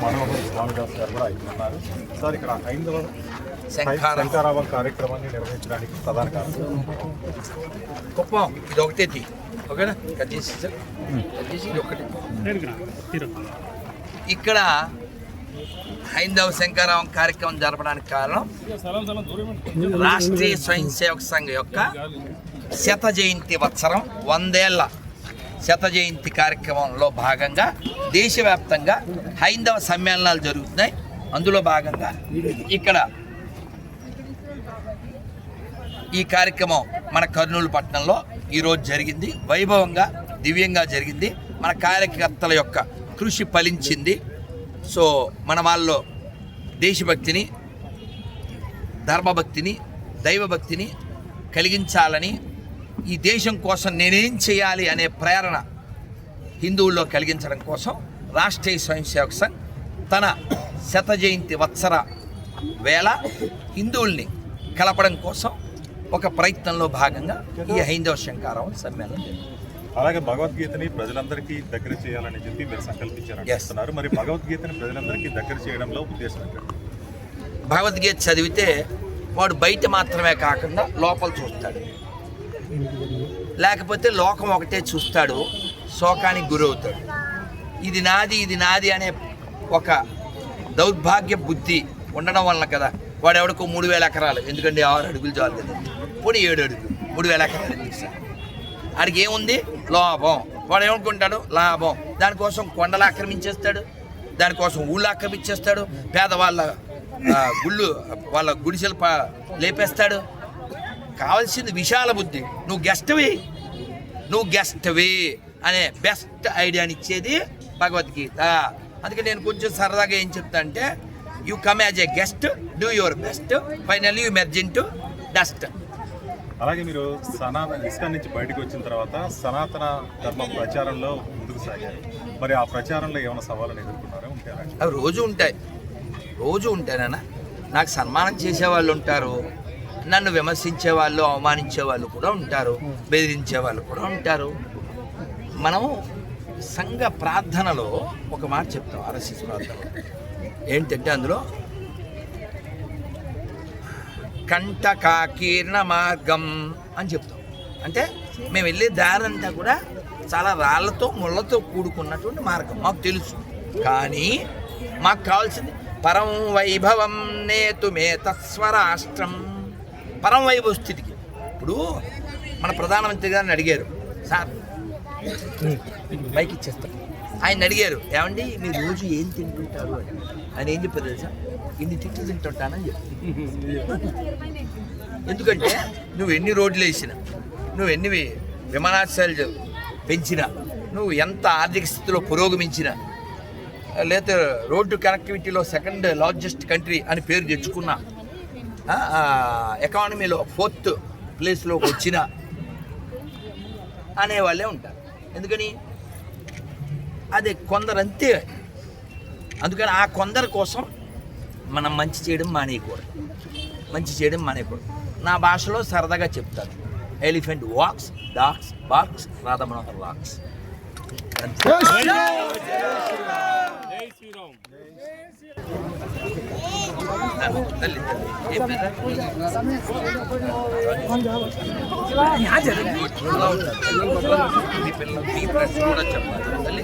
మనోహర్ స్వామిదాస్ గారు కూడా ఉన్నారు. సార్ ఇక్కడ హైందవ శంకరావం కార్యక్రమాన్ని నిర్వహించడానికి ప్రధాన కారణం కుప్పం ఇది ఒకటే ఓకేనా ఒకటి ఇక్కడ హైందవ శంకరావం కార్యక్రమం జరపడానికి కారణం రాష్ట్రీయ స్వయం సేవక సంఘం యొక్క శత జయంతి వత్సరం 100 ఏళ్ల శత జయంతి కార్యక్రమంలో భాగంగా దేశవ్యాప్తంగా హైందవ సమ్మేళనాలు జరుగుతున్నాయి. అందులో భాగంగా ఇక్కడ ఈ కార్యక్రమం మన కర్నూలు పట్టణంలో ఈరోజు జరిగింది. వైభవంగా దివ్యంగా జరిగింది. మన కార్యకర్తల యొక్క కృషి ఫలించింది. సో మన వాళ్ళలో దేశభక్తిని, ధర్మభక్తిని, దైవభక్తిని కలిగించాలని, ఈ దేశం కోసం నేనేం చేయాలి అనే ప్రేరణ హిందువుల్లో కలిగించడం కోసం రాష్ట్రీయ స్వయం సేవక సంఘ్ తన శత జయంతి వత్సర వేళ హిందువుల్ని కలపడం కోసం ఒక ప్రయత్నంలో భాగంగా ఈ హైందవ శంకరావం సమ్మేళనం జరిగింది. అలాగే భగవద్గీతని ప్రజలందరికీ దగ్గర చేయాలని చెప్పి మీరు సంకల్పించారు. మరి భగవద్గీతని ప్రజలందరికీ దగ్గర చేయడంలో ఉద్దేశం ఏంటంటే, భగవద్గీత చదివితే వాడు బయట మాత్రమే కాకుండా లోపల చూస్తాడు, లేకపోతే లోకం ఒకటే చూస్తాడు, శోకానికి గురవుతాడు. ఇది నాది అనే ఒక దౌర్భాగ్య బుద్ధి ఉండడం వలన కదా వాడు ఎవడికో 3000 ఎకరాలు, ఎందుకంటే 6 అడుగులు చాలు కదా, పోనీ 7 అడుగులు, 3000 ఎకరాలు తీస్తాడు. వాడికి ఏముంది? లోభం. వాడు ఏమనుకుంటాడు? లాభం. దానికోసం కొండలు ఆక్రమించేస్తాడు, దానికోసం ఊళ్ళు ఆక్రమించేస్తాడు, పేదవాళ్ళ వాళ్ళ గుడిసెలు లేపేస్తాడు. కావాల్సింది విశాల బుద్ధి. నువ్వు గెస్ట్వి అనే బెస్ట్ ఐడియాని ఇచ్చేది భగవద్గీత. అందుకే నేను కొంచెం సరదాగా ఏం చెప్తా అంటే, you come as a guest, do your best, finally you merge in to dust. అలాగే మీరు ఇస్కాన్ నుంచి బయటకు వచ్చిన తర్వాత సనాతన ధర్మ ప్రచారంలో ముందుకు సాగారు. మరి ఆ ప్రచారంలో ఏమైనా సవాళ్ళని ఎదుర్కొన్నారా? అవి రోజు ఉంటాయనా. నాకు సన్మానం చేసేవాళ్ళు ఉంటారు, నన్ను విమర్శించే వాళ్ళు, అవమానించే వాళ్ళు కూడా ఉంటారు, బెదిరించే వాళ్ళు కూడా ఉంటారు. మనం సంఘ ప్రార్థనలో ఒక మాట చెప్తాం, RSS ప్రార్థనలో ఏంటంటే, అందులో కంటకాకీర్ణ మార్గం అని చెప్తాం. అంటే మేము వెళ్ళే దారంతా కూడా చాలా రాళ్లతో ముళ్ళతో కూడుకున్నటువంటి మార్గం మాకు తెలుసు. కానీ మాకు కావాల్సింది పరం వైభవం నేతుమే తస్వరాష్ట్రం. పరం వైభవ స్థితికి. ఇప్పుడు మన ప్రధానమంత్రి గారిని అడిగారు, సార్ బైక్ ఇచ్చేస్తాం, ఆయన అడిగారు, ఏమండి మీరు రోజు ఏం తింటుంటారు అని. ఆయన ఏం చెప్పారు తెలుసా? ఇన్ని తిట్లు తింటుంటానని చెప్పి. ఎందుకంటే నువ్వు ఎన్ని రోడ్లు వేసినా, నువ్వు ఎన్ని విమానాశ్రయాలు పెంచినా, నువ్వు ఎంత ఆర్థిక స్థితిలో పురోగమించినా, లేదా రోడ్డు కనెక్టివిటీలో 2nd లార్జెస్ట్ కంట్రీ అని పేరు తెచ్చుకున్నా, ఎకానమీలో 4th ప్లేస్లోకి వచ్చినా అనేవాళ్ళే ఉంటారు. ఎందుకని? అదే కొందరంతే. అందుకని ఆ కొందరి కోసం మనం మంచి చేయడం మానేయకూడదు. నా భాషలో సరదాగా చెప్తాను, elephant walks, dogs barks, Radha Manohar walks. చెప్పాలి